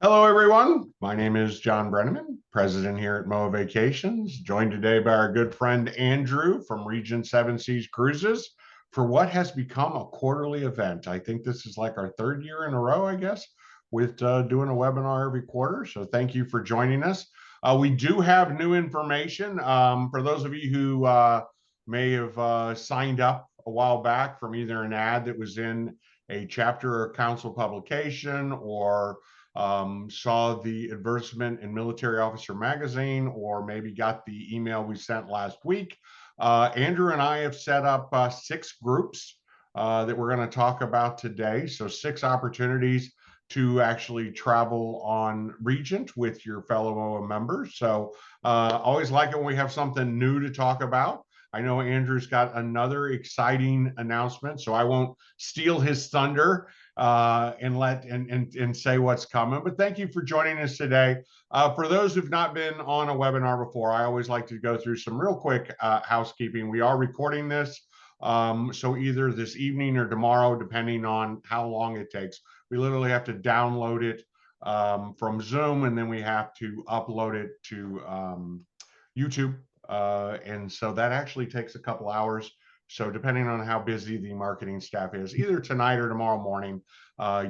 Hello, everyone. My name is John Brenneman, president here at MOAA Vacations, joined today by our good friend Andrew from Regent Seven Seas Cruises for what has become a quarterly event. I think this is like our third year in a row, I guess, with doing a webinar every quarter. So thank you for joining us. We do have new information. For those of you who may have signed up a while back from either an ad that was in a chapter or council publication or saw the advertisement in Military Officer Magazine, or maybe got the email we sent last week. Andrew and I have set up 6 groups that we're going to talk about today. So 6 opportunities to actually travel on Regent with your fellow MOAA members. So always like it when we have something new to talk about. I know Andrew's got another exciting announcement, so I won't steal his thunder and say what's coming. But thank you for joining us today. For those who've not been on a webinar before, I always like to go through some real quick housekeeping. We are recording this, so either this evening or tomorrow, depending on how long it takes. We literally have to download it from Zoom, and then we have to upload it to YouTube. And so that actually takes a couple hours. So depending on how busy the marketing staff is, either tonight or tomorrow morning,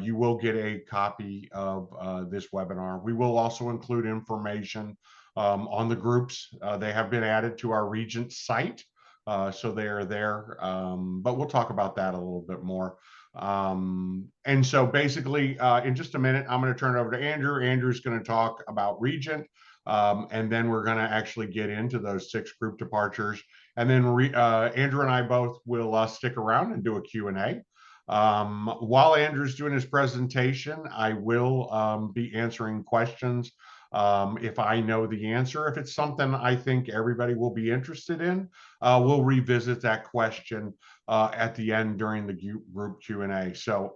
you will get a copy of this webinar. We will also include information on the groups. They have been added to our Regent site, so they are there. But we'll talk about that a little bit more. And so basically, in just a minute, I'm going to turn it over to Andrew. Andrew's going to talk about Regent. And then we're going to actually get into those 6 group departures. And then Andrew and I both will stick around and do a Q&A. While Andrew's doing his presentation, I will be answering questions if I know the answer. If it's something I think everybody will be interested in, we'll revisit that question at the end during the group Q&A. So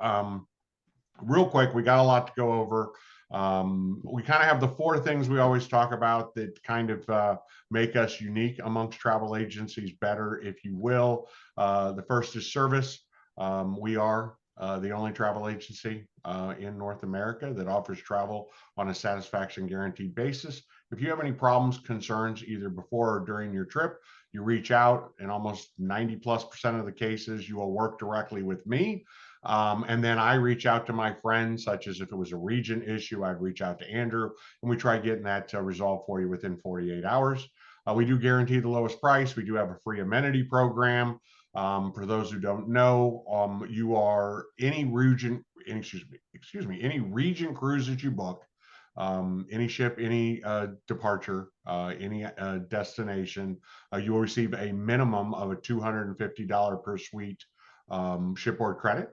real quick, we got a lot to go over. We kind of have the 4 things we always talk about that kind of make us unique amongst travel agencies better, if you will. The first is service. We are the only travel agency in North America that offers travel on a satisfaction guaranteed basis. If you have any problems, concerns, either before or during your trip, you reach out. In almost 90+% of the cases, you will work directly with me. And then I reach out to my friends, such as if it was a Regent issue, I'd reach out to Andrew, and we try getting that resolved for you within 48 hours. We do guarantee the lowest price. We do have a free amenity program. For those who don't know, you are any Regent, any Regent cruise that you book, any ship, any departure, any destination, you will receive a minimum of a $250 per suite shipboard credit.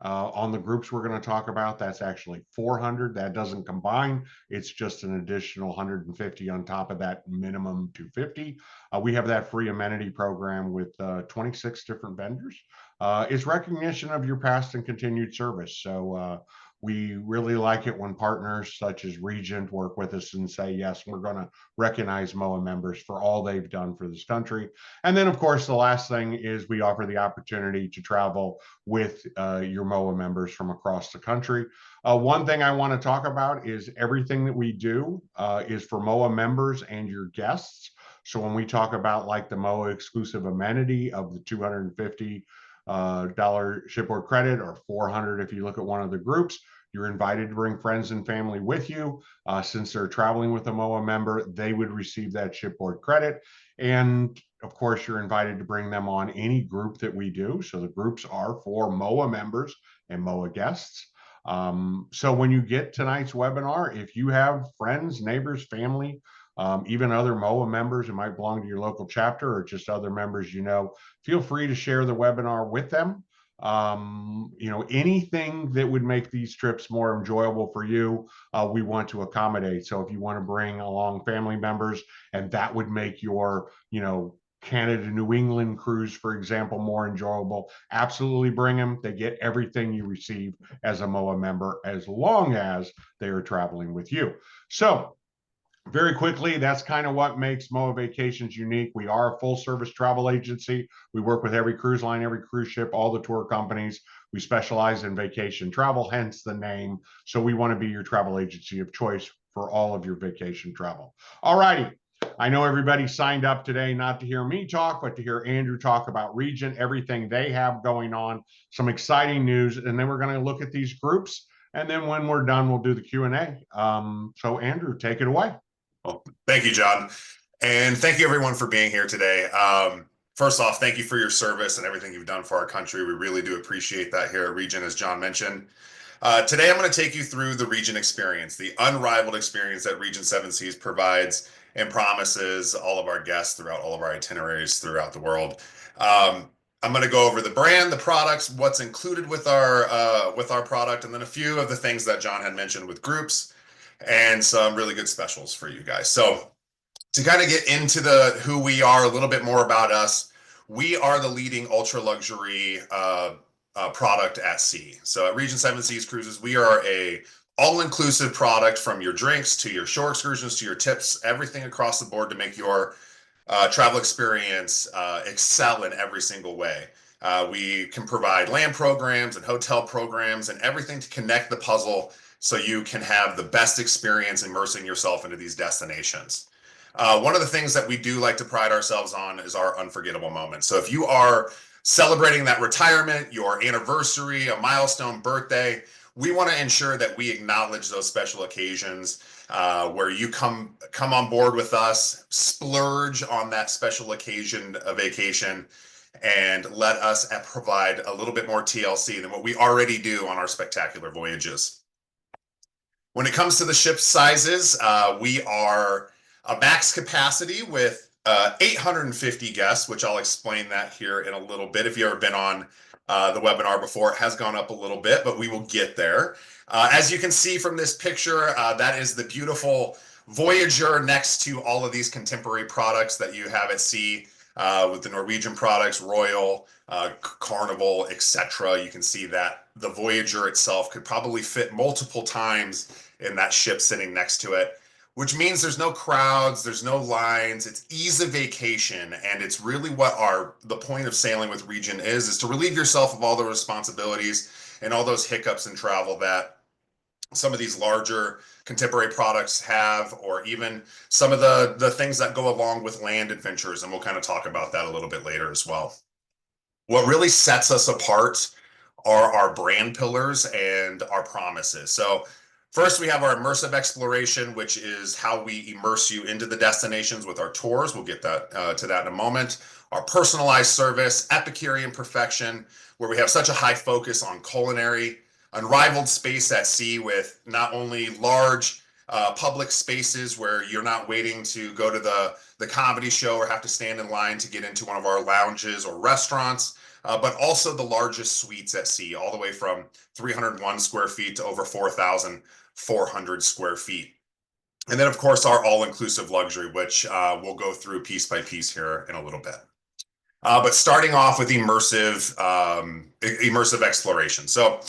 On the groups we're going to talk about, that's actually 400. That doesn't combine. It's just an additional 150 on top of that minimum 250. We have that free amenity program with 26 different vendors. It's recognition of your past and continued service. So we really like it when partners such as Regent work with us and say, yes, we're going to recognize MOAA members for all they've done for this country. And then, of course, the last thing is we offer the opportunity to travel with your MOAA members from across the country. One thing I want to talk about is everything that we do is for MOAA members and your guests. So when we talk about like the MOAA exclusive amenity of the $250 shipboard credit, or 400 if you look at one of the groups, you're invited to bring friends and family with you. Since they're traveling with a MOAA member, they would receive that shipboard credit. And of course, you're invited to bring them on any group that we do. So the groups are for MOAA members and MOAA guests. So when you get tonight's webinar, if you have friends, neighbors, family, even other MOAA members who might belong to your local chapter, or just other members you know, feel free to share the webinar with them. Anything that would make these trips more enjoyable for you, we want to accommodate. So if you want to bring along family members and that would make your, Canada, New England cruise, for example, more enjoyable, absolutely bring them. They get everything you receive as a MOAA member, as long as they are traveling with you. So Very quickly, that's kind of what makes MOAA Vacations unique. We are a full service travel agency. We work with every cruise line, every cruise ship, all the tour companies. We specialize in vacation travel, hence the name. So we want to be your travel agency of choice for all of your vacation travel. All righty. I know everybody signed up today not to hear me talk, but to hear Andrew talk about Regent, everything they have going on, some exciting news, and then we're going to look at these groups. And then when we're done, we'll do the Q&A. So Andrew, take it away. Well, thank you, John. And thank you everyone for being here today. First off, thank you for your service and everything you've done for our country. We really do appreciate that here at Regent, as John mentioned. Today, I'm going to take you through the Regent experience, the unrivaled experience that Regent Seven Seas provides and promises all of our guests throughout all of our itineraries throughout the world. I'm going to go over the brand, the products, what's included with our product, and then a few of the things that John had mentioned with groups, and some really good specials for you guys. So to kind of get into who we are, a little bit more about us, we are the leading ultra luxury product at sea. So at Regent Seven Seas Cruises, we are a all-inclusive product, from your drinks to your shore excursions to your tips, everything across the board to make your travel experience excel in every single way. We can provide land programs and hotel programs and everything to connect the puzzle so you can have the best experience immersing yourself into these destinations. One of the things that we do like to pride ourselves on is our unforgettable moments. So if you are celebrating that retirement, your anniversary, a milestone birthday, we want to ensure that we acknowledge those special occasions where you come on board with us, splurge on that special occasion, a vacation, and let us provide a little bit more TLC than what we already do on our spectacular voyages. When it comes to the ship sizes, we are a max capacity with 850 guests, which I'll explain that here in a little bit. If you've ever been on the webinar before, it has gone up a little bit, but we will get there. As you can see from this picture, that is the beautiful Voyager next to all of these contemporary products that you have at sea, with the Norwegian products, Royal, Carnival, etc. You can see that the Voyager itself could probably fit multiple times in that ship sitting next to it, which means there's no crowds, there's no lines, it's ease of vacation. And it's really what the point of sailing with Regent is to relieve yourself of all the responsibilities and all those hiccups in travel that some of these larger contemporary products have, or even some of the things that go along with land adventures. And we'll kind of talk about that a little bit later as well. What really sets us apart are our brand pillars and our promises. So first, we have our immersive exploration, which is how we immerse you into the destinations with our tours. We'll get to that in a moment. Our personalized service, Epicurean perfection, where we have such a high focus on culinary, unrivaled space at sea with not only large public spaces where you're not waiting to go to the comedy show or have to stand in line to get into one of our lounges or restaurants, but also the largest suites at sea, all the way from 301 square feet to over 4,400 square feet. And then, of course, our all-inclusive luxury, which we'll go through piece by piece here in a little bit. But starting off with immersive exploration. So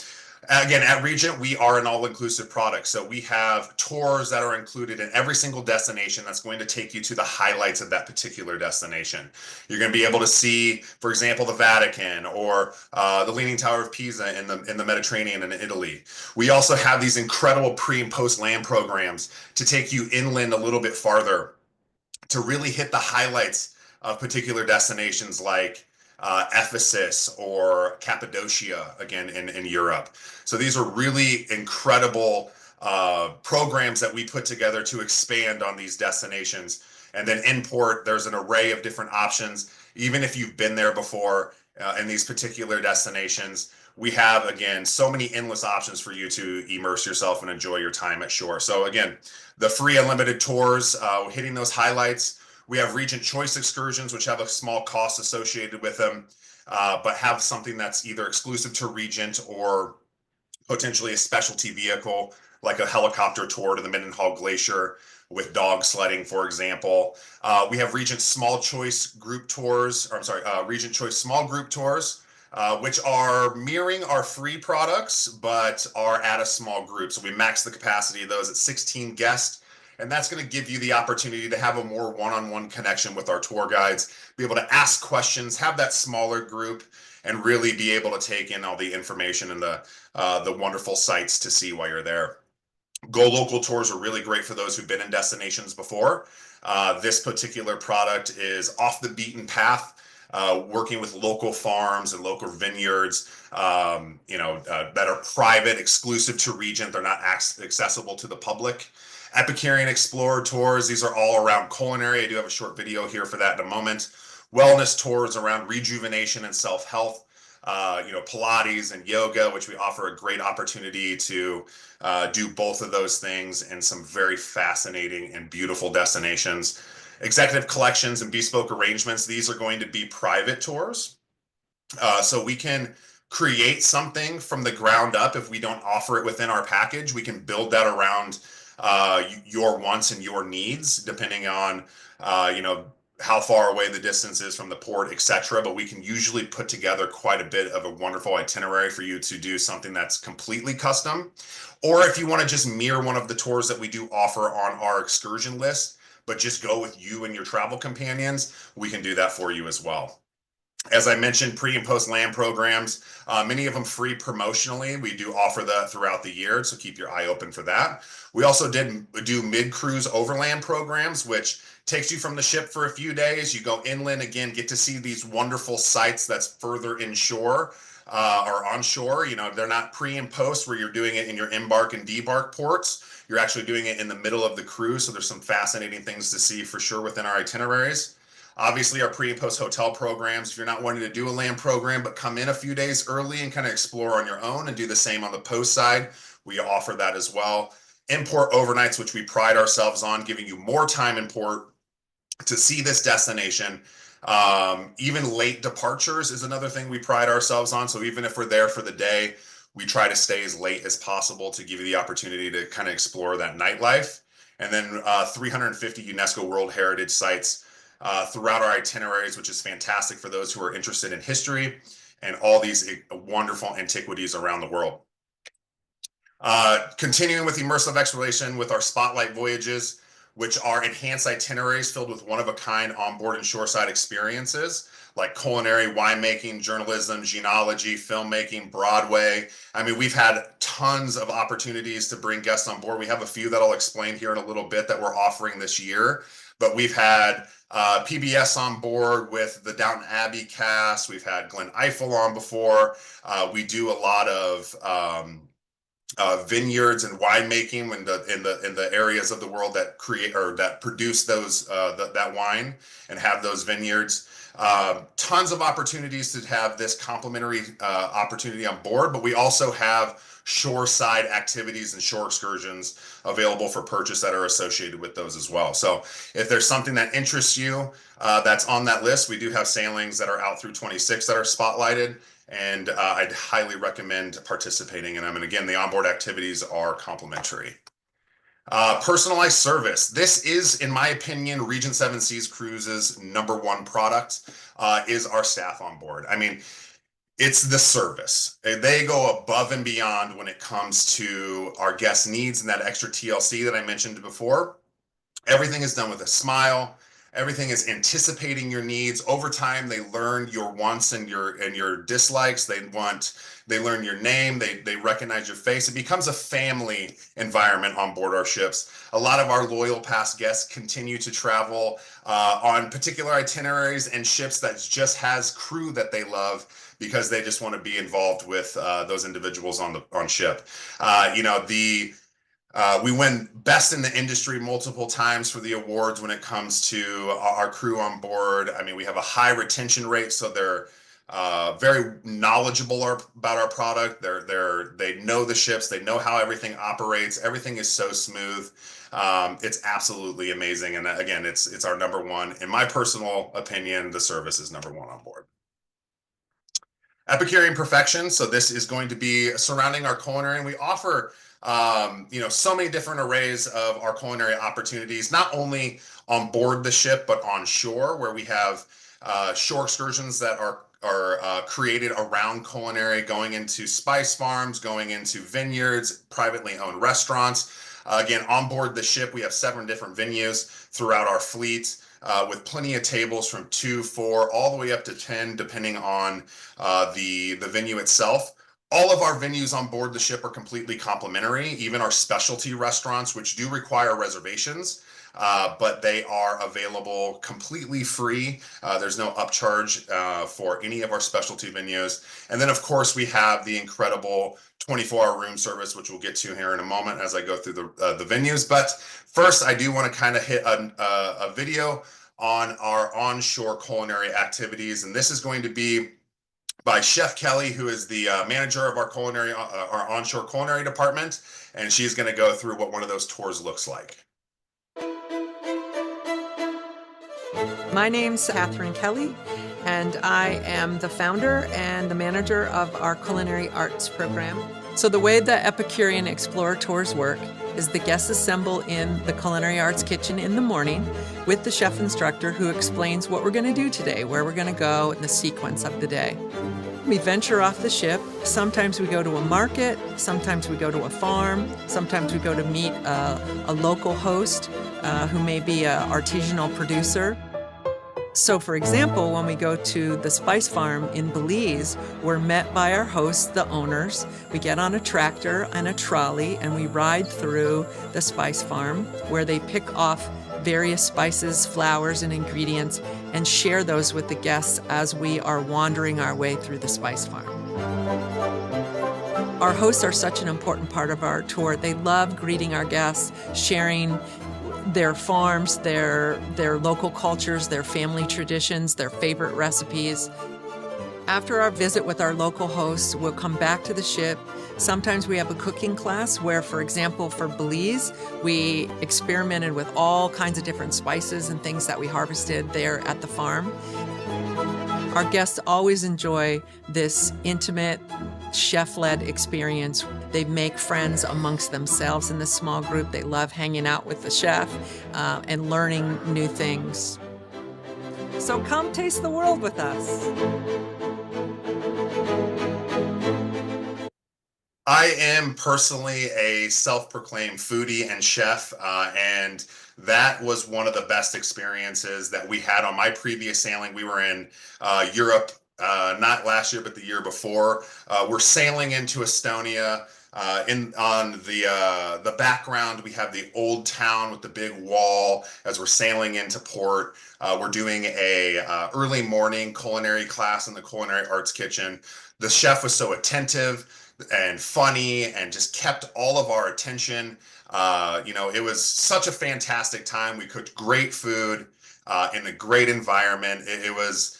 again, at Regent, we are an all-inclusive product. So we have tours that are included in every single destination that's going to take you to the highlights of that particular destination. You're going to be able to see, for example, the Vatican or the Leaning Tower of Pisa in the Mediterranean and in Italy. We also have these incredible pre- and post-land programs to take you inland a little bit farther to really hit the highlights of particular destinations like Ephesus or Cappadocia, again, in Europe. So these are really incredible programs that we put together to expand on these destinations. And then in port, there's an array of different options. Even if you've been there before in these particular destinations, we have, again, so many endless options for you to immerse yourself and enjoy your time at shore. So again, the free unlimited tours, hitting those highlights. We have Regent Choice excursions, which have a small cost associated with them, but have something that's either exclusive to Regent or potentially a specialty vehicle, like a helicopter tour to the Mendenhall Glacier with dog sledding, for example. We have Regent Small Choice group tours, or I'm sorry, Regent Choice Small Group tours, which are mirroring our free products, but are at a small group. So we max the capacity of those at 16 guests. And that's going to give you the opportunity to have a more one-on-one connection with our tour guides, be able to ask questions, have that smaller group, and really be able to take in all the information and the wonderful sights to see while you're there. Go Local tours are really great for those who've been in destinations before. This particular product is off the beaten path, working with local farms and local vineyards, that are private, exclusive to Regent. They're not accessible to the public. Epicurean Explorer tours, these are all around culinary. I do have a short video here for that in a moment. Wellness tours around rejuvenation and self-health. Pilates and yoga, which we offer a great opportunity to do both of those things in some very fascinating and beautiful destinations. Executive collections and bespoke arrangements, these are going to be private tours. So we can create something from the ground up. If we don't offer it within our package, we can build that around your wants and your needs, depending on how far away the distance is from the port, etc. But we can usually put together quite a bit of a wonderful itinerary for you to do something that's completely custom. Or if you want to just mirror one of the tours that we do offer on our excursion list, but just go with you and your travel companions, we can do that for you as well. As I mentioned, pre and post land programs, many of them free promotionally. We do offer that throughout the year, so keep your eye open for that. We also do mid-cruise overland programs, which takes you from the ship for a few days. You go inland again, get to see these wonderful sites that's further inshore or onshore. They're not pre and post where you're doing it in your embark and debark ports. You're actually doing it in the middle of the cruise, so there's some fascinating things to see for sure within our itineraries. Obviously, our pre and post hotel programs, if you're not wanting to do a land program, but come in a few days early and kind of explore on your own and do the same on the post side, we offer that as well. Import overnights, which we pride ourselves on, giving you more time in port to see this destination. Even late departures is another thing we pride ourselves on. So even if we're there for the day, we try to stay as late as possible to give you the opportunity to kind of explore that nightlife. And then 350 UNESCO World Heritage sites throughout our itineraries, which is fantastic for those who are interested in history and all these wonderful antiquities around the world. Continuing with immersive exploration with our spotlight voyages, which are enhanced itineraries filled with one-of-a-kind onboard and shoreside experiences like culinary, winemaking, journalism, genealogy, filmmaking, Broadway. I mean, we've had tons of opportunities to bring guests on board. We have a few that I'll explain here in a little bit that we're offering this year, but we've had PBS on board with the Downton Abbey cast. We've had Glenn Eiffel on before. We do a lot of vineyards and winemaking in the areas of the world that create or that produce those that wine and have those vineyards. Tons of opportunities to have this complimentary opportunity on board, but we also have shoreside activities and shore excursions available for purchase that are associated with those as well. So if there's something that interests you that's on that list, we do have sailings that are out through 26 that are spotlighted, and I'd highly recommend participating in them. And again, the onboard activities are complimentary. Personalized service. This is, in my opinion, Regent Seven Seas Cruises' #1 product is our staff on board. I mean, it's the service. They go above and beyond when it comes to our guest needs and that extra TLC that I mentioned before. Everything is done with a smile. Everything is anticipating your needs. Over time, they learn your wants and your dislikes. They learn your name. They recognize your face. It becomes a family environment on board our ships. A lot of our loyal past guests continue to travel on particular itineraries and ships that just has crew that they love because they just want to be involved with those individuals on ship. We win best in the industry multiple times for the awards when it comes to our crew on board. I mean, we have a high retention rate, so they're very knowledgeable about our product. They know the ships, they know how everything operates. Everything is so smooth. It's absolutely amazing. And again, it's our #1. In my personal opinion, the service is #1 on board. Epicurean perfection. So this is going to be surrounding our culinary, and we offer so many different arrays of our culinary opportunities, not only on board the ship, but on shore, where we have shore excursions that are created around culinary, going into spice farms, going into vineyards, privately owned restaurants. Again, on board the ship, we have 7 different venues throughout our fleet, with plenty of tables from 2, 4, all the way up to 10, depending on the venue itself. All of our venues on board the ship are completely complimentary, even our specialty restaurants, which do require reservations. But they are available completely free. There's no upcharge for any of our specialty venues. And then, of course, we have the incredible 24-hour room service, which we'll get to here in a moment as I go through the venues. But first, I do want to kind of hit a video on our onshore culinary activities. And this is going to be by Chef Kelly, who is the manager of our onshore culinary department. And she's going to go through what one of those tours looks like. My name's Catherine Kelly, and I am the founder and the manager of our culinary arts program. So the way the Epicurean Explorer tours work is the guests assemble in the culinary arts kitchen in the morning with the chef instructor who explains what we're going to do today, where we're going to go, and the sequence of the day. We venture off the ship. Sometimes we go to a market, sometimes we go to a farm, sometimes we go to meet a local host who may be an artisanal producer. So, for example, when we go to the spice farm in Belize, we're met by our hosts, the owners. We get on a tractor and a trolley and we ride through the spice farm where they pick off various spices, flowers, and ingredients and share those with the guests as we are wandering our way through the spice farm. Our hosts are such an important part of our tour. They love greeting our guests, sharing their farms, their local cultures, their family traditions, their favorite recipes. After our visit with our local hosts, we'll come back to the ship. Sometimes we have a cooking class where, for example, for Belize, we experimented with all kinds of different spices and things that we harvested there at the farm. Our guests always enjoy this intimate, chef-led experience. They make friends amongst themselves in this small group. They love hanging out with the chef and learning new things. So come taste the world with us. I am personally a self-proclaimed foodie and chef, and that was one of the best experiences that we had on my previous sailing. We were in Europe, not last year, but the year before. We're sailing into Estonia. On the background, we have the old town with the big wall as we're sailing into port. We're doing a early morning culinary class in the culinary arts kitchen. The chef was so attentive and funny and just kept all of our attention. It was such a fantastic time. We cooked great food in a great environment. It was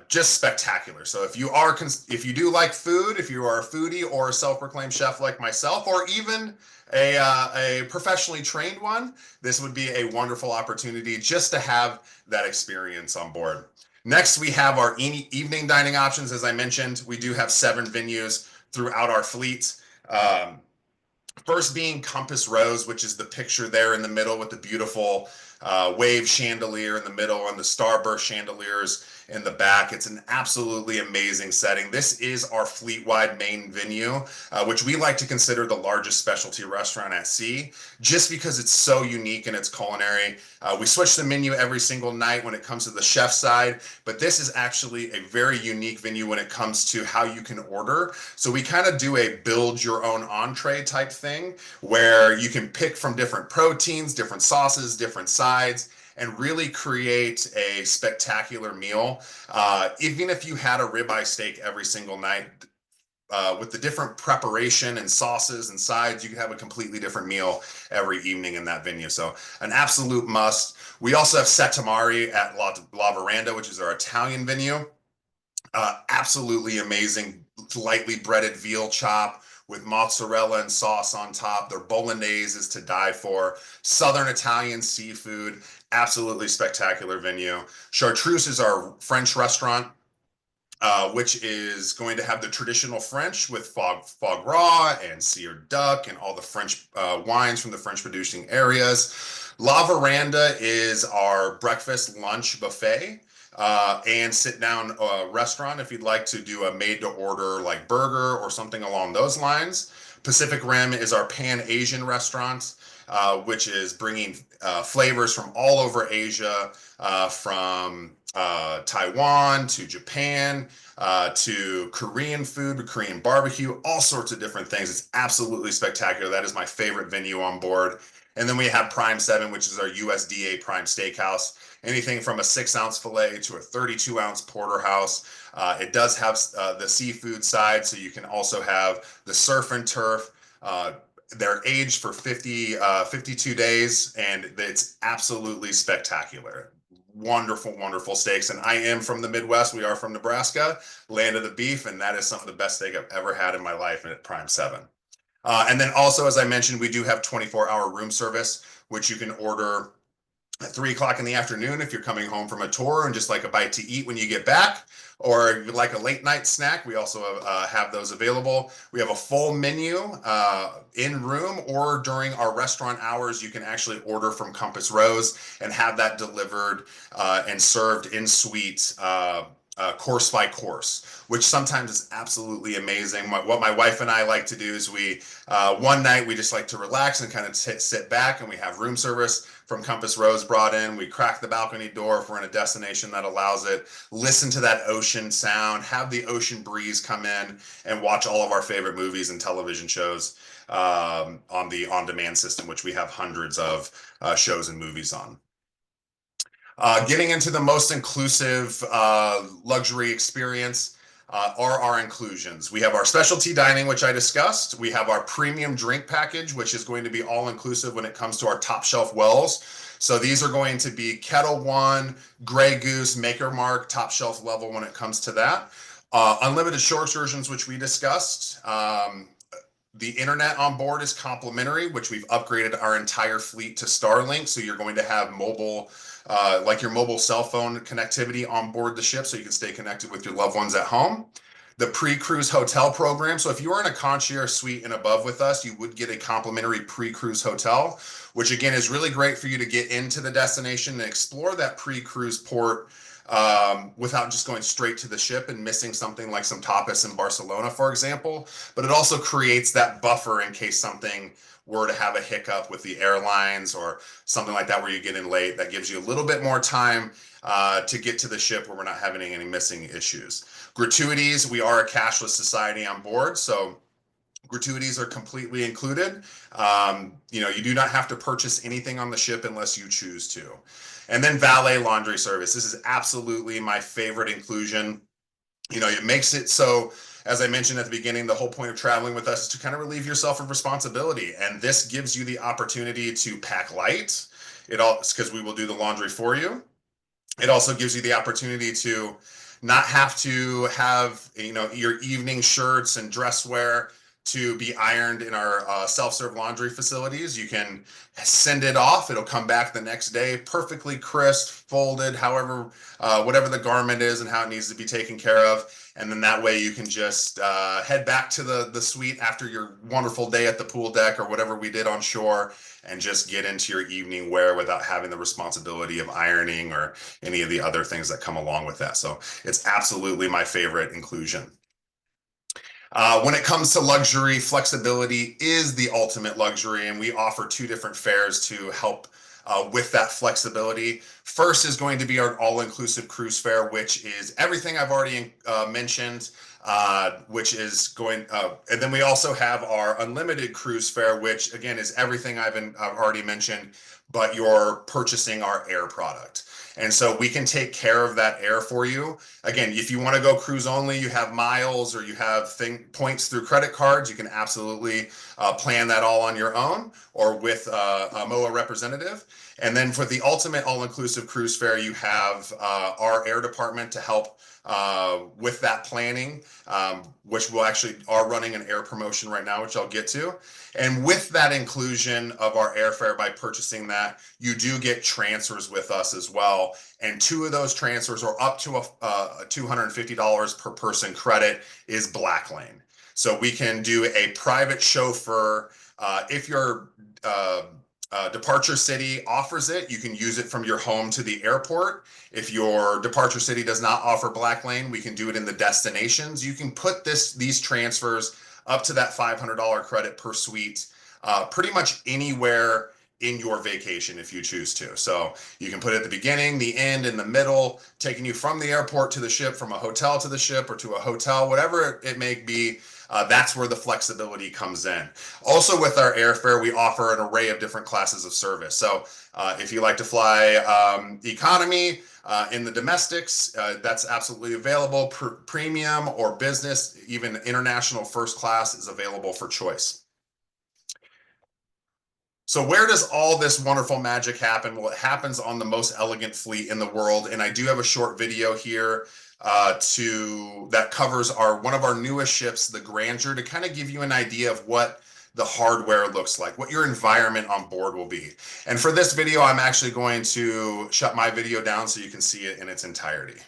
just spectacular. So if you do like food, if you are a foodie or a self-proclaimed chef like myself, or even a professionally trained one, this would be a wonderful opportunity just to have that experience on board. Next, we have our evening dining options. As I mentioned, we do have 7 venues throughout our fleet. First being Compass Rose, which is the picture there in the middle with the beautiful wave chandelier in the middle and the starburst chandeliers in the back. It's an absolutely amazing setting. This is our fleet-wide main venue, which we like to consider the largest specialty restaurant at sea, just because it's so unique in its culinary. We switch the menu every single night when it comes to the chef side, but this is actually a very unique venue when it comes to how you can order. So we kind of do a build your own entree type thing where you can pick from different proteins, different sauces, different sides, and really create a spectacular meal. Even if you had a ribeye steak every single night, with the different preparation and sauces and sides, you can have a completely different meal every evening in that venue. So an absolute must. We also have Settimari at La Veranda, which is our Italian venue. Absolutely amazing, lightly breaded veal chop with mozzarella and sauce on top. Their bolognese is to die for. Southern Italian seafood, absolutely spectacular venue. Chartreuse is our French restaurant, which is going to have the traditional French with foie gras and seared duck and all the French wines from the French producing areas. La Veranda is our breakfast lunch buffet. And sit down restaurant if you'd like to do a made to order like burger or something along those lines. Pacific Rim is our Pan-Asian restaurant, which is bringing flavors from all over Asia, from Taiwan to Japan, to Korean food, Korean barbecue, all sorts of different things. It's absolutely spectacular. That is my favorite venue on board. And then we have Prime 7, which is our USDA Prime Steakhouse. Anything from a 6-ounce filet to a 32-ounce porterhouse. It does have the seafood side, so you can also have the surf and turf. They're aged for 52 days, and it's absolutely spectacular. Wonderful, wonderful steaks. And I am from the Midwest. We are from Nebraska, land of the beef, and that is some of the best steak I've ever had in my life at Prime 7. And then also, as I mentioned, we do have 24-hour room service, which you can order at 3 o'clock in the afternoon if you're coming home from a tour and just like a bite to eat when you get back, or if you'd like a late night snack, we also have those available. We have a full menu in room, or during our restaurant hours, you can actually order from Compass Rose and have that delivered and served in suite, course by course, which sometimes is absolutely amazing. What my wife and I like to do is one night we just like to relax and kind of sit back, and we have room service from Compass Rose brought in. We crack the balcony door if we're in a destination that allows it, listen to that ocean sound, have the ocean breeze come in, and watch all of our favorite movies and television shows on the on-demand system, which we have hundreds of shows and movies on. Getting into the most inclusive luxury experience are our inclusions. We have our specialty dining, which I discussed. We have our premium drink package, which is going to be all inclusive when it comes to our top shelf wells. So these are going to be Kettle One, Grey Goose, Maker Mark, top shelf level when it comes to that. Unlimited shore excursions, which we discussed. The internet on board is complimentary, which we've upgraded our entire fleet to Starlink. So you're going to have mobile, like your mobile cell phone connectivity on board the ship, so you can stay connected with your loved ones at home. The pre-cruise hotel program. So if you are in a concierge suite and above with us, you would get a complimentary pre-cruise hotel, which again is really great for you to get into the destination and explore that pre-cruise port without just going straight to the ship and missing something like some tapas in Barcelona, for example. But it also creates that buffer in case something were to have a hiccup with the airlines or something like that where you get in late. That gives you a little bit more time to get to the ship where we're not having any missing issues. Gratuities, we are a cashless society on board, so gratuities are completely included. You do not have to purchase anything on the ship unless you choose to. And then valet laundry service. This is absolutely my favorite inclusion. It makes it so, as I mentioned at the beginning, the whole point of traveling with us is to kind of relieve yourself of responsibility. And this gives you the opportunity to pack light. It's because we will do the laundry for you. It also gives you the opportunity to not have to have, your evening shirts and dress wear to be ironed in our self-serve laundry facilities. You can send it off. It'll come back the next day, perfectly crisp, folded, however, whatever the garment is and how it needs to be taken care of. And then that way you can just head back to the suite after your wonderful day at the pool deck or whatever we did on shore, and just get into your evening wear without having the responsibility of ironing or any of the other things that come along with that. So it's absolutely my favorite inclusion. When it comes to luxury, flexibility is the ultimate luxury, and we offer 2 different fares to help with that flexibility. First is going to be our all-inclusive cruise fare, which is everything I've already mentioned, which is going, and then we also have our unlimited cruise fare, which again is everything I've already mentioned, but you're purchasing our air product. And so we can take care of that air for you. Again, if you want to go cruise only, you have miles or you have points through credit cards, you can absolutely plan that all on your own or with a MOAA representative. And then for the ultimate all-inclusive cruise fare, you have our air department to help with that planning, which we actually are running an air promotion right now, which I'll get to. And with that inclusion of our airfare, by purchasing that, you do get transfers with us as well. And 2 of those transfers, or up to a $250 per person credit, is Black Lane. So we can do a private chauffeur. If your departure city offers it, you can use it from your home to the airport. If your departure city does not offer Black Lane, we can do it in the destinations. You can put these transfers up to that $500 credit per suite, pretty much anywhere in your vacation if you choose to. So you can put it at the beginning, the end, in the middle, taking you from the airport to the ship, from a hotel to the ship, or to a hotel, whatever it may be. That's where the flexibility comes in. Also, with our airfare, we offer an array of different classes of service. So if you like to fly economy in the domestics, that's absolutely available. Premium or business, even international first class is available for choice. So where does all this wonderful magic happen? Well, it happens on the most elegant fleet in the world. And I do have a short video here that covers one of our newest ships, the Grandeur, to kind of give you an idea of what the hardware looks like, what your environment on board will be. And for this video, I'm actually going to shut my video down so you can see it in its entirety.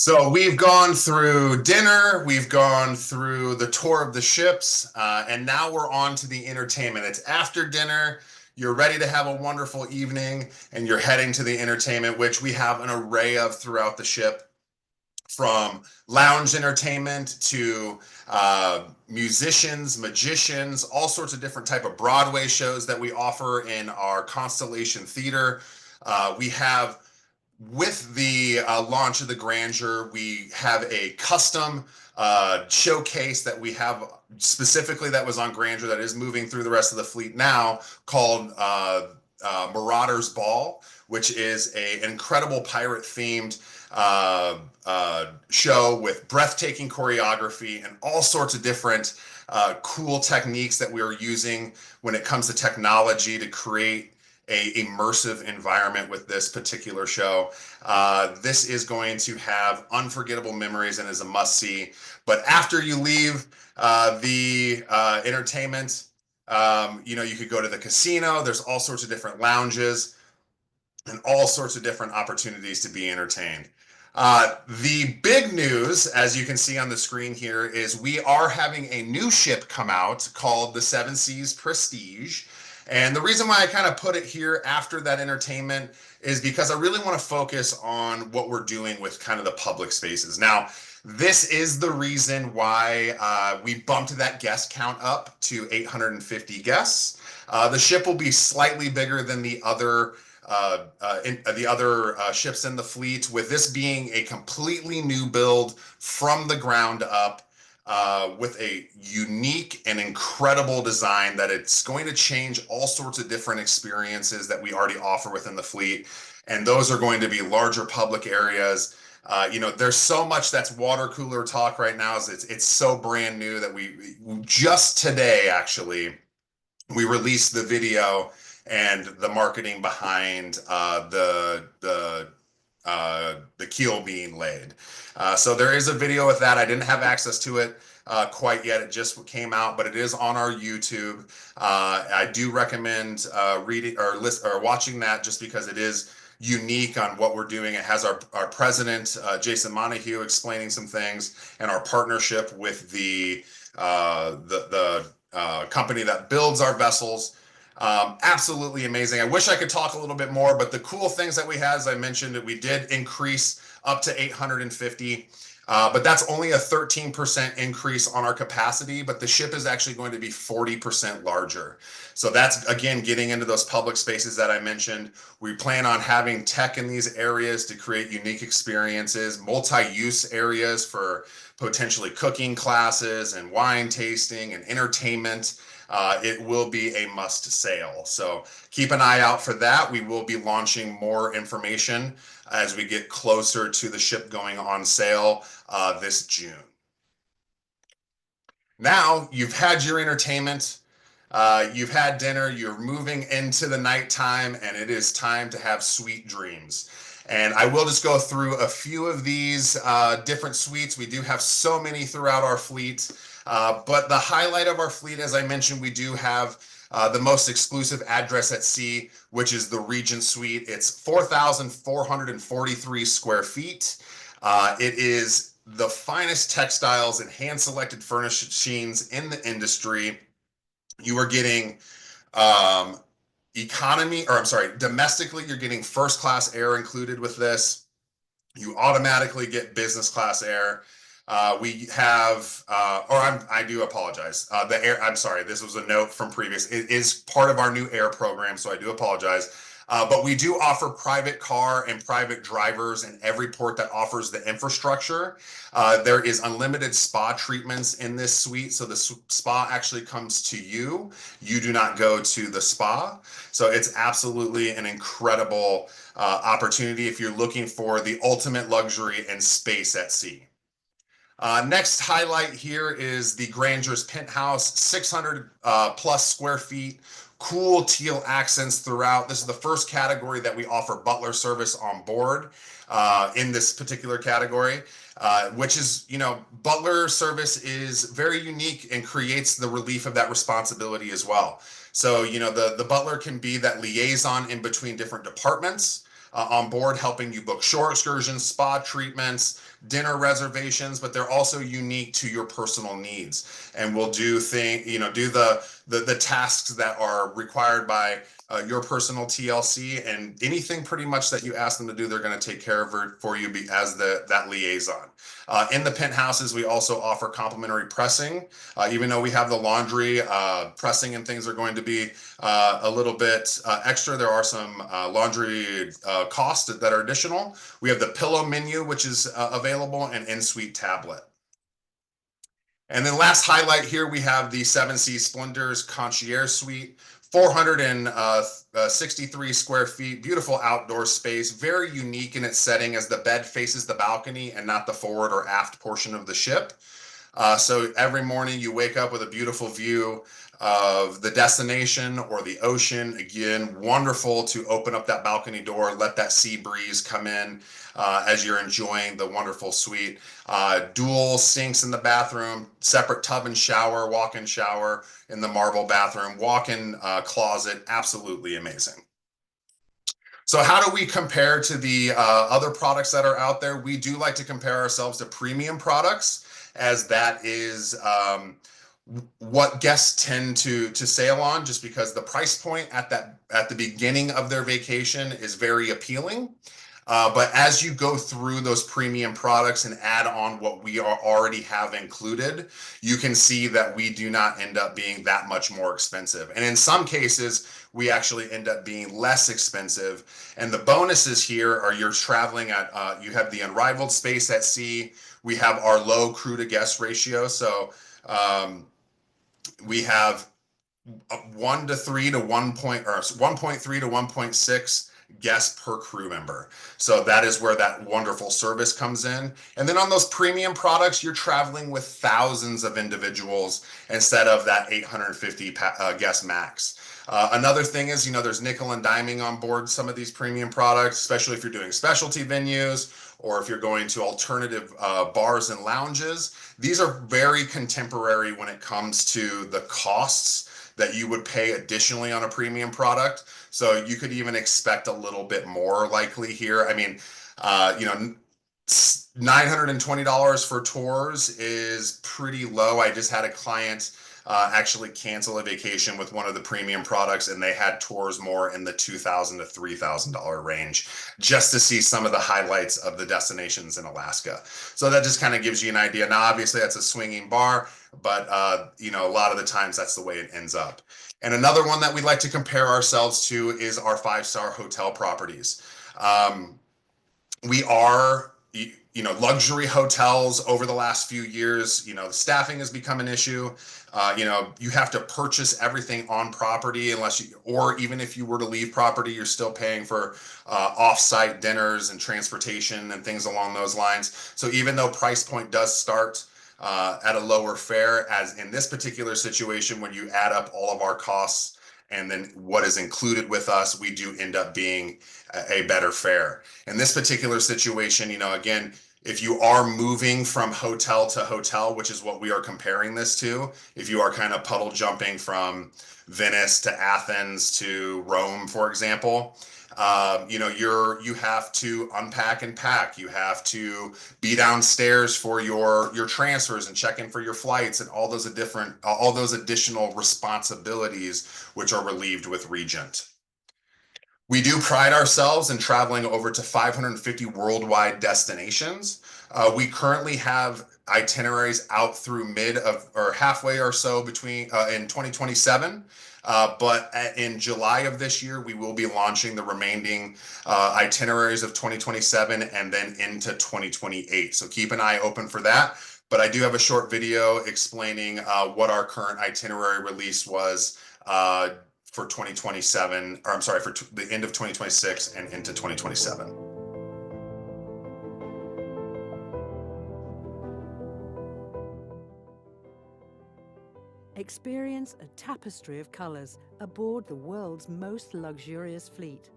So we've gone through dinner, we've gone through the tour of the ships, and now we're on to the entertainment. It's after dinner, you're ready to have a wonderful evening, and you're heading to the entertainment, which we have an array of throughout the ship, from lounge entertainment to musicians, magicians, all sorts of different type of Broadway shows that we offer in our Constellation Theater. We have, with the launch of the Grandeur, we have a custom showcase that we have specifically that was on Grandeur that is moving through the rest of the fleet now, called Marauder's Ball, which is an incredible pirate-themed show with breathtaking choreography and all sorts of different cool techniques that we are using when it comes to technology to create a immersive environment with this particular show. This is going to have unforgettable memories and is a must-see. But after you leave the entertainment, you could go to the casino. There's all sorts of different lounges and all sorts of different opportunities to be entertained. The big news, as you can see on the screen here, is we are having a new ship come out called the Seven Seas Prestige. And the reason why I kind of put it here after that entertainment is because I really want to focus on what we're doing with kind of the public spaces. Now, this is the reason why we bumped that guest count up to 850 guests. The ship will be slightly bigger than the other ships in the fleet, with this being a completely new build from the ground up. With a unique and incredible design that it's going to change all sorts of different experiences that we already offer within the fleet. And those are going to be larger public areas, There's so much that's water cooler talk right now. It's so brand new that we just today, actually, we released the video and the marketing behind the keel being laid. So there is a video with that. I didn't have access to it quite yet. It just came out, but it is on our YouTube. I do recommend reading or watching that, just because it is unique on what we're doing. It has our president, Jason Montague, explaining some things, and our partnership with the company that builds our vessels. Absolutely amazing. I wish I could talk a little bit more, but the cool things that we had, as I mentioned, we did increase up to 850, but that's only a 13% increase on our capacity, but the ship is actually going to be 40% larger. So that's, again, getting into those public spaces that I mentioned. We plan on having tech in these areas to create unique experiences, multi-use areas for potentially cooking classes and wine tasting and entertainment. It will be a must sail. So keep an eye out for that. We will be launching more information as we get closer to the ship going on sale this June. Now you've had your entertainment, you've had dinner, you're moving into the nighttime, and it is time to have sweet dreams. And I will just go through a few of these different suites. We do have so many throughout our fleet, but the highlight of our fleet, as I mentioned, we do have the most exclusive address at sea, which is the Regent Suite. It's 4,443 square feet. It is the finest textiles and hand-selected furnishings in the industry. You are getting domestically, you're getting first class air included with this. You automatically get business class air. We have, I do apologize. The air, I'm sorry, this was a note from previous. It is part of our new air program, so I do apologize. But we do offer private car and private drivers in every port that offers the infrastructure. There is unlimited spa treatments in this suite, so the spa actually comes to you. You do not go to the spa. So it's absolutely an incredible opportunity if you're looking for the ultimate luxury and space at sea. Next highlight here is the Granger's Penthouse, 600 plus square feet, cool teal accents throughout. This is the first category that we offer butler service on board in this particular category, which is, butler service is very unique and creates the relief of that responsibility as well. So, the butler can be that liaison in between different departments on board, helping you book shore excursions, spa treatments, dinner reservations, but they're also unique to your personal needs. And we'll do the tasks that are required by your personal TLC, and anything pretty much that you ask them to do, they're going to take care of it for you as that liaison. In the penthouses, we also offer complimentary pressing. Even though we have the laundry, pressing and things are going to be a little bit extra. There are some laundry costs that are additional. We have the pillow menu, which is available, and in-suite tablet. And then last highlight here, we have the Seven Seas Splendors Concierge Suite, 463 square feet, beautiful outdoor space, very unique in its setting as the bed faces the balcony and not the forward or aft portion of the ship. So every morning you wake up with a beautiful view of the destination or the ocean. Again, wonderful to open up that balcony door, let that sea breeze come in as you're enjoying the wonderful suite. Dual sinks in the bathroom, separate tub and shower, walk-in shower in the marble bathroom, walk-in closet, absolutely amazing. So how do we compare to the other products that are out there? We do like to compare ourselves to premium products, as that is what guests tend to sail on, just because the price point at the beginning of their vacation is very appealing. But as you go through those premium products and add on what we already have included, you can see that we do not end up being that much more expensive. And in some cases, we actually end up being less expensive. And the bonuses here are you're traveling at, you have the unrivaled space at sea. We have our low crew to guest ratio. So we have 1.3 to 1.6 guests per crew member. So that is where that wonderful service comes in. And then on those premium products, you're traveling with thousands of individuals instead of that 850 guest max. Another thing is, there's nickel and diming on board some of these premium products, especially if you're doing specialty venues or if you're going to alternative bars and lounges. These are very contemporary when it comes to the costs that you would pay additionally on a premium product. So you could even expect a little bit more likely here. I mean, $920 for tours is pretty low. I just had a client actually cancel a vacation with one of the premium products, and they had tours more in the $2,000 to $3,000 range just to see some of the highlights of the destinations in Alaska. So that just kind of gives you an idea. Now, obviously, that's a swinging bar, but a lot of the times that's the way it ends up. And another one that we like to compare ourselves to is our 5-star hotel properties. We are luxury hotels. Over the last few years, the staffing has become an issue. You have to purchase everything on property or even if you were to leave property, you're still paying for off-site dinners and transportation and things along those lines. So even though price point does start at a lower fare, as in this particular situation, when you add up all of our costs and then what is included with us, we do end up being a better fare. In this particular situation, again, if you are moving from hotel to hotel, which is what we are comparing this to, if you are kind of puddle jumping from Venice to Athens to Rome, for example, you have to unpack and pack. You have to be downstairs for your transfers and check in for your flights and all those additional responsibilities which are relieved with Regent. We do pride ourselves in traveling over to 550 worldwide destinations. We currently have itineraries out through halfway or so between in 2027. But in July of this year, we will be launching the remaining itineraries of 2027 and then into 2028. So keep an eye open for that. But I do have a short video explaining what our current itinerary release was for 2027, or I'm sorry, for the end of 2026 and into 2027. Experience a tapestry of colors aboard the world's most luxurious fleet.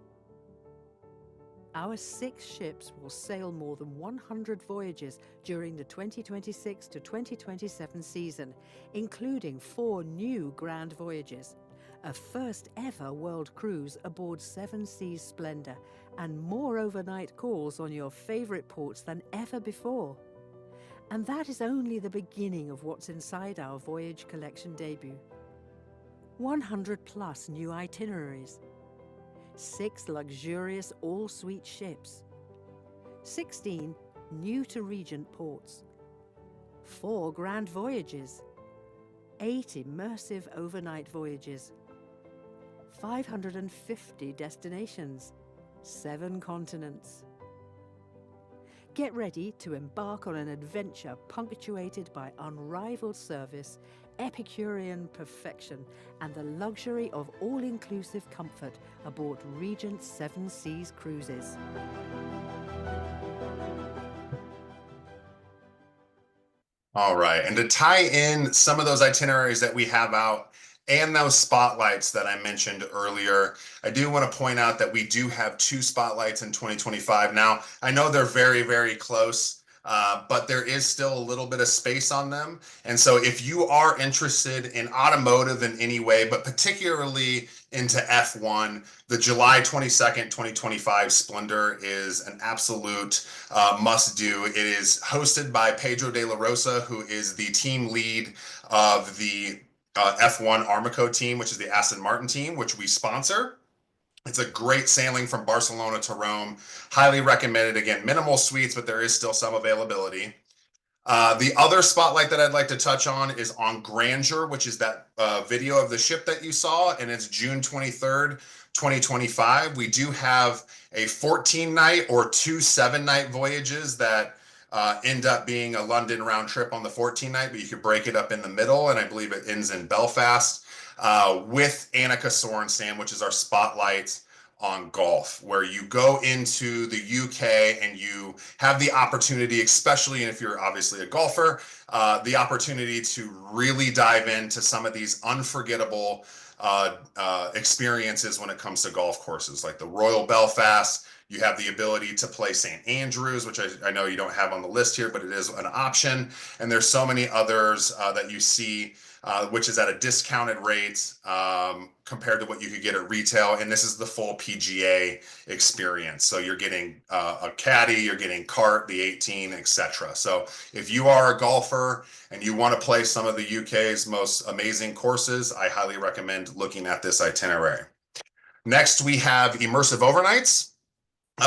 Our 6 ships will sail more than 100 voyages during the 2026 to 2027 season, including 4 new grand voyages, a first ever world cruise aboard Seven Seas Splendor, and more overnight calls on your favorite ports than ever before. And that is only the beginning of what's inside our Voyage Collection debut. 100 plus new itineraries, 6 luxurious all-suite ships, 16 new to Regent ports, 4 grand voyages, 8 immersive overnight voyages, 550 destinations, 7 continents. Get ready to embark on an adventure punctuated by unrivaled service, Epicurean perfection, and the luxury of all-inclusive comfort aboard Regent Seven Seas Cruises. All right, and to tie in some of those itineraries that we have out and those spotlights that I mentioned earlier, I do want to point out that we do have 2 spotlights in 2025. Now, I know they're very, very close, but there is still a little bit of space on them. And so if you are interested in automotive in any way, but particularly into F1, the July 22nd, 2025 Splendor is an absolute must-do. It is hosted by Pedro de la Rosa, who is the team lead of the F1 Armico team, which is the Aston Martin team, which we sponsor. It's a great sailing from Barcelona to Rome. Highly recommended. Again, minimal suites, but there is still some availability. The other spotlight that I'd like to touch on is on Grandeur, which is that video of the ship that you saw, and it's June 23rd, 2025. We do have a 14-night or 2 7-night voyages that end up being a London round trip on the 14th night, but you could break it up in the middle, and I believe it ends in Belfast with Annika Sorenstam, which is our spotlight on golf, where you go into the UK and you have the opportunity, especially if you're obviously a golfer, the opportunity to really dive into some of these unforgettable experiences when it comes to golf courses, like the Royal Belfast. You have the ability to play St. Andrews, which I know you don't have on the list here, but it is an option. And there's so many others that you see, which is at a discounted rate compared to what you could get at retail. And this is the full PGA experience. So you're getting a caddy, you're getting cart, the 18, etc. So if you are a golfer and you want to play some of the UK's most amazing courses, I highly recommend looking at this itinerary. Next, we have immersive overnights.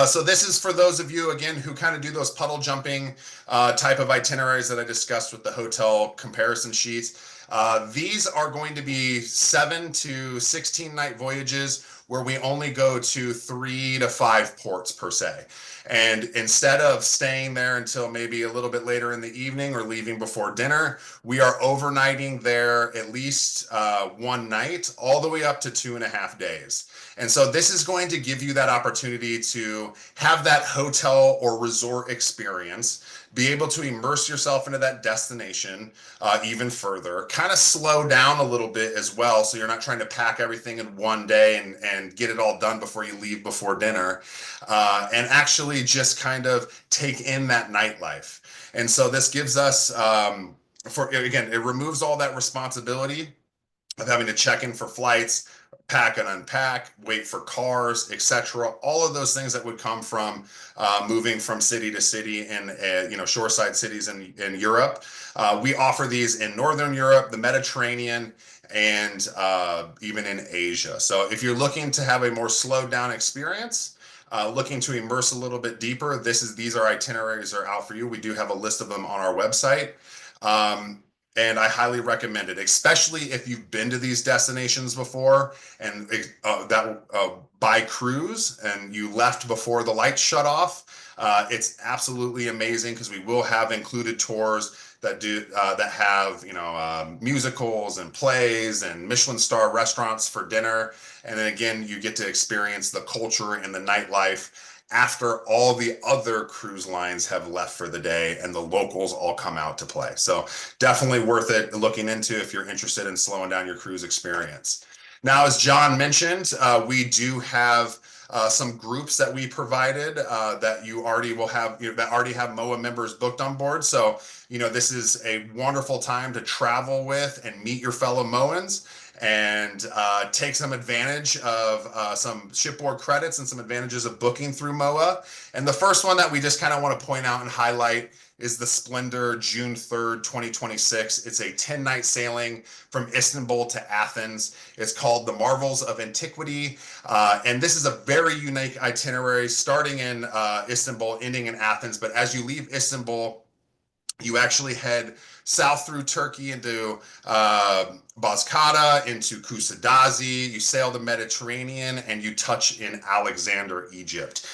So this is for those of you, again, who kind of do those puddle jumping type of itineraries that I discussed with the hotel comparison sheets. These are going to be 7 to 16 night voyages where we only go to 3 to 5 ports per se. And instead of staying there until maybe a little bit later in the evening or leaving before dinner, we are overnighting there at least one night, all the way up to 2.5 days. And so this is going to give you that opportunity to have that hotel or resort experience, be able to immerse yourself into that destination even further, kind of slow down a little bit as well, so you're not trying to pack everything in one day and get it all done before you leave before dinner, and actually just kind of take in that nightlife. And so this gives us, again, it removes all that responsibility of having to check in for flights, pack and unpack, wait for cars, etc. All of those things that would come from moving from city to city in shoreside cities in Europe. We offer these in Northern Europe, the Mediterranean, and even in Asia. So if you're looking to have a more slowed down experience, looking to immerse a little bit deeper, these are itineraries that are out for you. We do have a list of them on our website. And I highly recommend it, especially if you've been to these destinations before and by cruise and you left before the lights shut off. It's absolutely amazing because we will have included tours that have musicals and plays and Michelin star restaurants for dinner. And then again, you get to experience the culture and the nightlife after all the other cruise lines have left for the day and the locals all come out to play. So definitely worth it looking into if you're interested in slowing down your cruise experience. Now, as John mentioned, we do have some groups that we provided that you already will have, that already have MOAA members booked on board. So, this is a wonderful time to travel with and meet your fellow MOANs and take some advantage of some shipboard credits and some advantages of booking through MOAA. And the first one that we just kind of want to point out and highlight is the Splendor June 3rd, 2026. It's a 10-night sailing from Istanbul to Athens. It's called the Marvels of Antiquity. And this is a very unique itinerary starting in Istanbul, ending in Athens. But as you leave Istanbul, you actually head south through Turkey into Bozkata, into Kusadasi. You sail the Mediterranean and you touch in Alexandria, Egypt,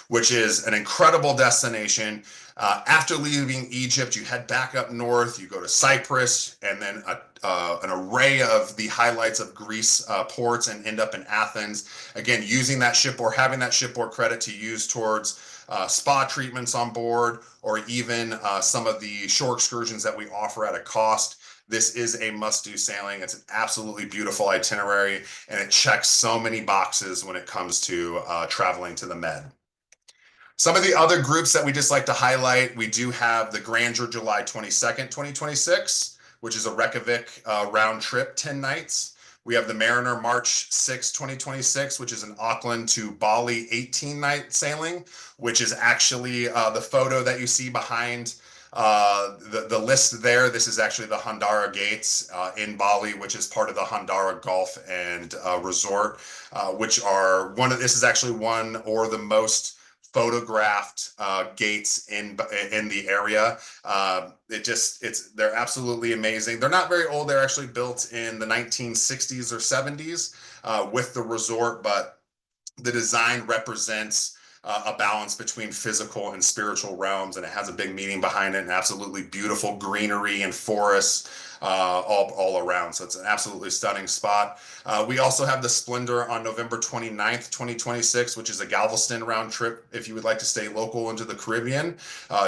which is an incredible destination. After leaving Egypt, you head back up north, you go to Cyprus, and then an array of the highlights of Greece ports, and end up in Athens. Again, using that shipboard, having that shipboard credit to use towards spa treatments on board, or even some of the shore excursions that we offer at a cost. This is a must-do sailing. It's an absolutely beautiful itinerary, and it checks so many boxes when it comes to traveling to the Med. Some of the other groups that we just like to highlight, we do have the Grandeur July 22nd, 2026, which is a Reykjavik round trip, 10 nights. We have the Mariner March 6, 2026, which is an Auckland to Bali 18-night sailing, which is actually the photo that you see behind the list there. This is actually the Handara Gates in Bali, which is part of the Handara Golf and Resort, this is actually one or the most photographed gates in the area. They're absolutely amazing. They're not very old. They're actually built in the 1960s or 70s with the resort, but the design represents a balance between physical and spiritual realms, and it has a big meaning behind it, and absolutely beautiful greenery and forests all around. So it's an absolutely stunning spot. We also have the Splendor on November 29th, 2026, which is a Galveston round trip if you would like to stay local into the Caribbean.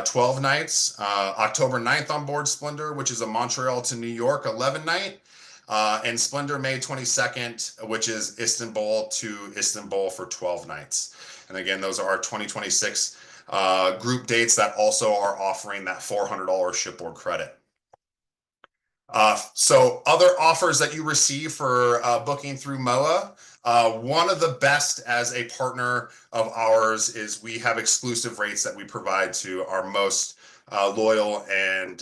12 nights. October 9th on board Splendor, which is a Montreal to New York 11 night. And Splendor May 22nd, which is Istanbul to Istanbul for 12 nights. And again, those are our 2026 group dates that also are offering that $400 shipboard credit. So other offers that you receive for booking through MOAA, one of the best as a partner of ours is we have exclusive rates that we provide to our most loyal and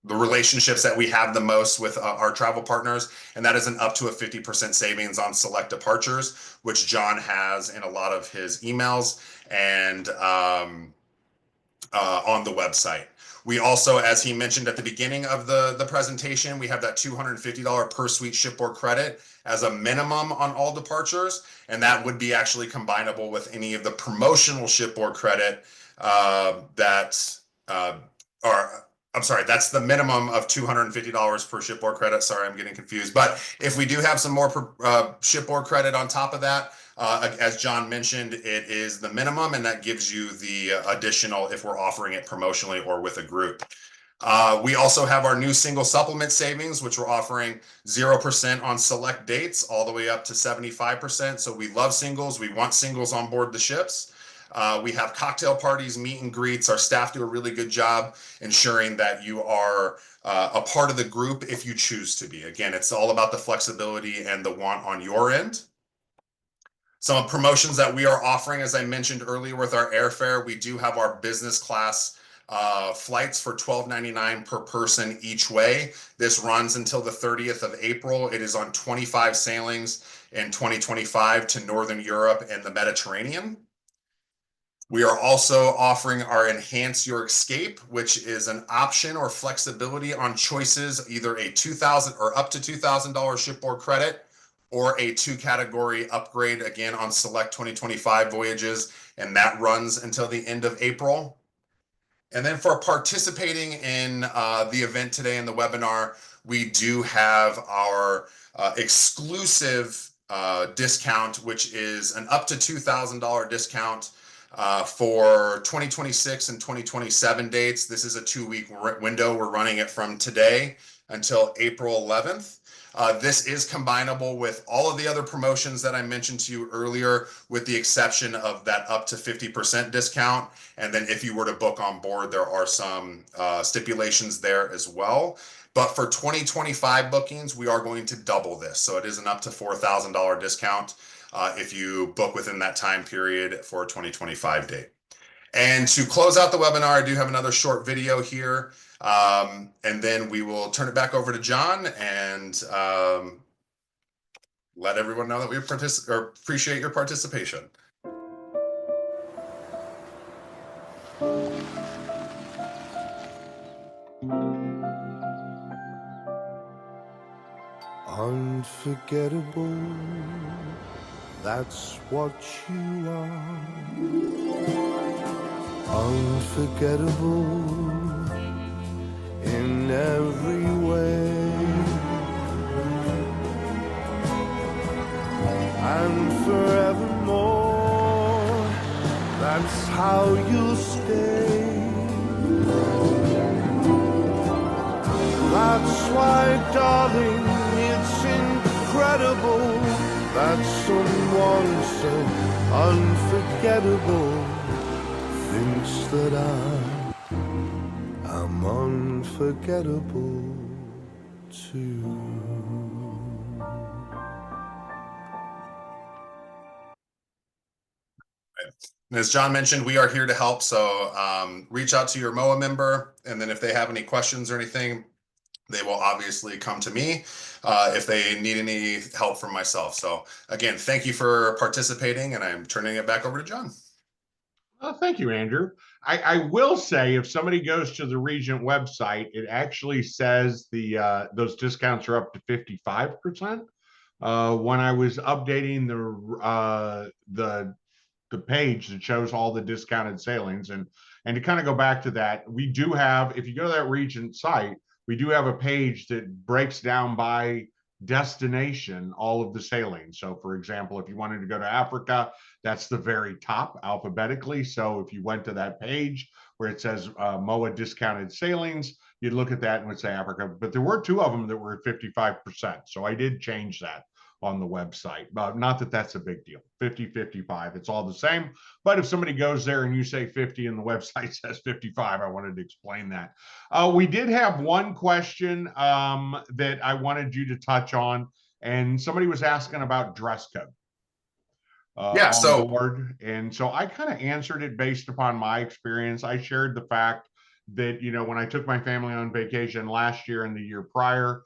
the relationships that we have the most with our travel partners, and that is an up to a 50% savings on select departures, which John has in a lot of his emails and on the website. We also, as he mentioned at the beginning of the presentation, we have that $250 per suite shipboard credit as a minimum on all departures, and that would be actually combinable with any of the promotional shipboard credit I'm sorry, that's the minimum of $250 per shipboard credit. Sorry, I'm getting confused. But if we do have some more shipboard credit on top of that, as John mentioned, it is the minimum, and that gives you the additional if we're offering it promotionally or with a group. We also have our new single supplement savings, which we're offering 0% on select dates all the way up to 75%. So we love singles. We want singles on board the ships. We have cocktail parties, meet and greets. Our staff do a really good job ensuring that you are a part of the group if you choose to be. Again, it's all about the flexibility and the want on your end. Some promotions that we are offering, as I mentioned earlier with our airfare, we do have our business class flights for $12.99 per person each way. This runs until the 30th of April. It is on 25 sailings in 2025 to Northern Europe and the Mediterranean. We are also offering our Enhance Your Escape, which is an option or flexibility on choices, either a $2,000 or up to $2,000 shipboard credit or a 2-category upgrade, again, on select 2025 voyages, and that runs until the end of April. And then for participating in the event today in the webinar, we do have our exclusive discount, which is an up to $2,000 discount for 2026 and 2027 dates. This is a 2-week window. We're running it from today until April 11th. This is combinable with all of the other promotions that I mentioned to you earlier, with the exception of that up to 50% discount. And then if you were to book on board, there are some stipulations there as well. But for 2025 bookings, we are going to double this. So it is an up to $4,000 discount if you book within that time period for a 2025 date. And to close out the webinar, I do have another short video here, and then we will turn it back over to John and let everyone know that we appreciate your participation. Unforgettable, that's what you are. Unforgettable in every way, and forevermore, that's how you'll stay. That's why, darling, it's incredible that someone so unforgettable thinks that I'm unforgettable too. And as John mentioned, we are here to help. So reach out to your MOAA member, and then if they have any questions or anything, they will obviously come to me if they need any help from myself. So again, thank you for participating, and I'm turning it back over to John. Thank you, Andrew. I will say, if somebody goes to the Regent website, it actually says those discounts are up to 55%. when I was updating the page that shows all the discounted sailings. And to kind of go back to that, we do have, if you go to that Regent site, we do have a page that breaks down by destination all of the sailings. So for example, if you wanted to go to Africa, that's the very top alphabetically. So if you went to that page where it says MOAA discounted sailings, you'd look at that and would say Africa. But there were two of them that were at 55%. So I did change that on the website, but not that that's a big deal. 50, 55, it's all the same. But if somebody goes there and you say 50 and the website says 55, I wanted to explain that. We did have one question that I wanted you to touch on, and somebody was asking about dress code Yeah, on so board. And so I kind of answered it based upon my experience. I shared the fact that, when I took my family on vacation last year and the year prior,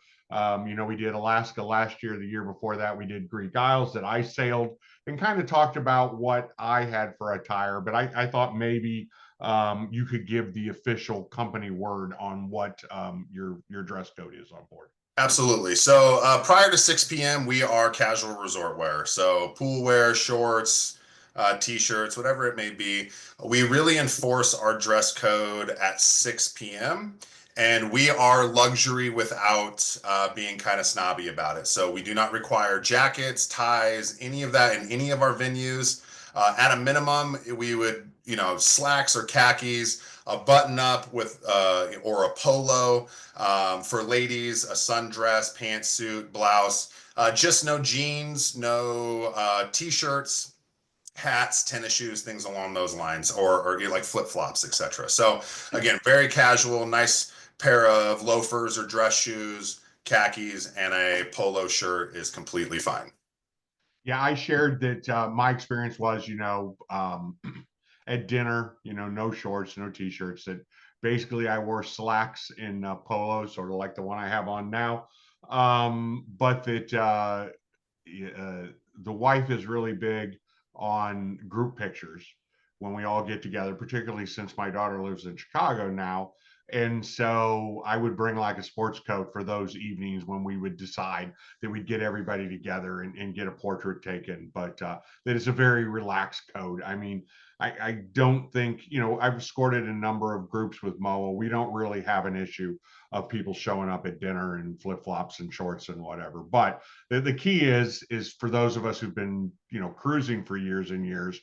we did Alaska last year. The year before that, we did Greek Isles that I sailed, and kind of talked about what I had for attire. But I thought maybe you could give the official company word on what your dress code is on board. absolutely. So prior to 6 p.m., we are casual resort wear. So pool wear, shorts, t-shirts, whatever it may be. We really enforce our dress code at 6 p.m. And we are luxury without being kind of snobby about it. So we do not require jackets, ties, any of that in any of our venues. At a minimum, we would, slacks or khakis, a button up with or a polo. For ladies, a sundress, pantsuit, blouse. Just no jeans, no t-shirts, hats, tennis shoes, things along those lines, or like flip-flops, etc. So again, very casual, nice pair of loafers or dress shoes, khakis, and a polo shirt is completely fine. Yeah, I shared that my experience was, at dinner, no shorts, no t-shirts. That basically I wore slacks in polo, sort of like the one I have on now. But that the wife is really big on group pictures when we all get together, particularly since my daughter lives in Chicago now. And so I would bring like a sports coat for those evenings when we would decide that we'd get everybody together and get a portrait taken. But that is a very relaxed code. I mean, I don't think, I've escorted a number of groups with MOAA. We don't really have an issue of people showing up at dinner in flip-flops and shorts and whatever. But the key is for those of us who've been, cruising for years and years,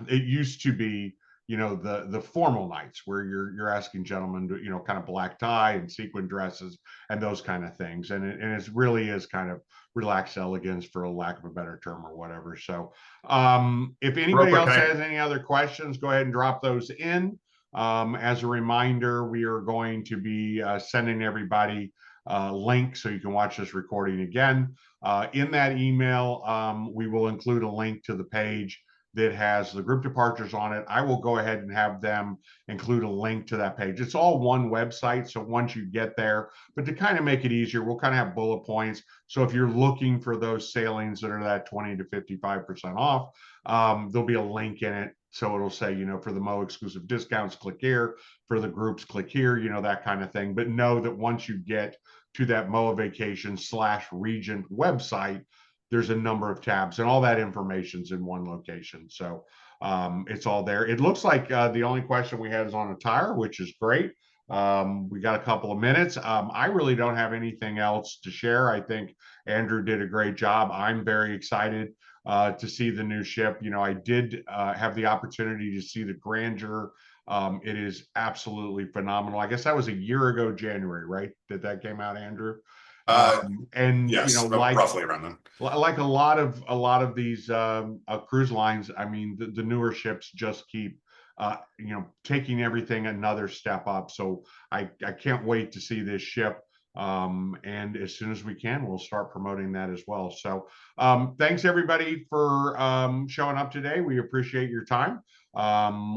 it used to be, the formal nights where you're asking gentlemen to, kind of black tie and sequin dresses and those kind of things. And it really is kind of relaxed elegance, for a lack of a better term or whatever. So if anybody else has any other questions, go ahead and drop those in. As a reminder, we are going to be sending everybody a link so you can watch this recording again. In that email, we will include a link to the page that has the group departures on it. I will go ahead and have them include a link to that page. It's all one website, so once you get there, but to kind of make it easier, we'll kind of have bullet points. So if you're looking for those sailings that are that 20 to 55% off, there'll be a link in it. So it'll say, for the MOAA exclusive discounts, click here. For the groups, click here, that kind of thing. But know that once you get to that MOAA Vacation /Regent website, there's a number of tabs, and all that information's in one location. So it's all there. It looks like the only question we had is on attire, which is great. We got a couple of minutes. I really don't have anything else to share. I think Andrew did a great job. I'm very excited to see the new ship. I did have the opportunity to see the Grandeur. It is absolutely phenomenal. I guess that was a year ago, January, right? That came out, Andrew? And yes, roughly around then. Like a lot of these cruise lines, I mean, the newer ships just keep taking everything another step up. So I can't wait to see this ship. And as soon as we can, we'll start promoting that as well. So thanks everybody for showing up today. We appreciate your time.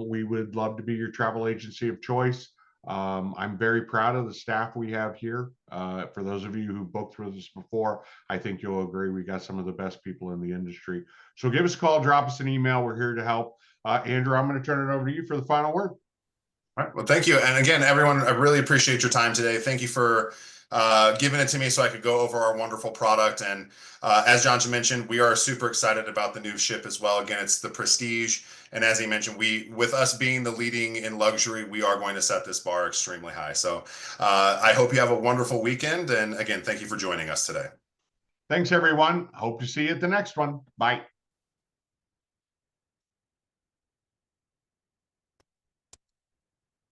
We would love to be your travel agency of choice. I'm very proud of the staff we have here. For those of you who booked with us before, I think you'll agree we got some of the best people in the industry. So give us a call, drop us an email. We're here to help. Andrew, I'm going to turn it over to you for the final word. All right. Well, thank you. And again, everyone, I really appreciate your time today. Thank you for giving it to me so I could go over our wonderful product. And as John mentioned, we are super excited about the new ship as well. Again, it's the Prestige. And as he mentioned, with us being the leading in luxury, we are going to set this bar extremely high. So I hope you have a wonderful weekend. And again, thank you for joining us today. Thanks, everyone. Hope to see you at the next one. Bye.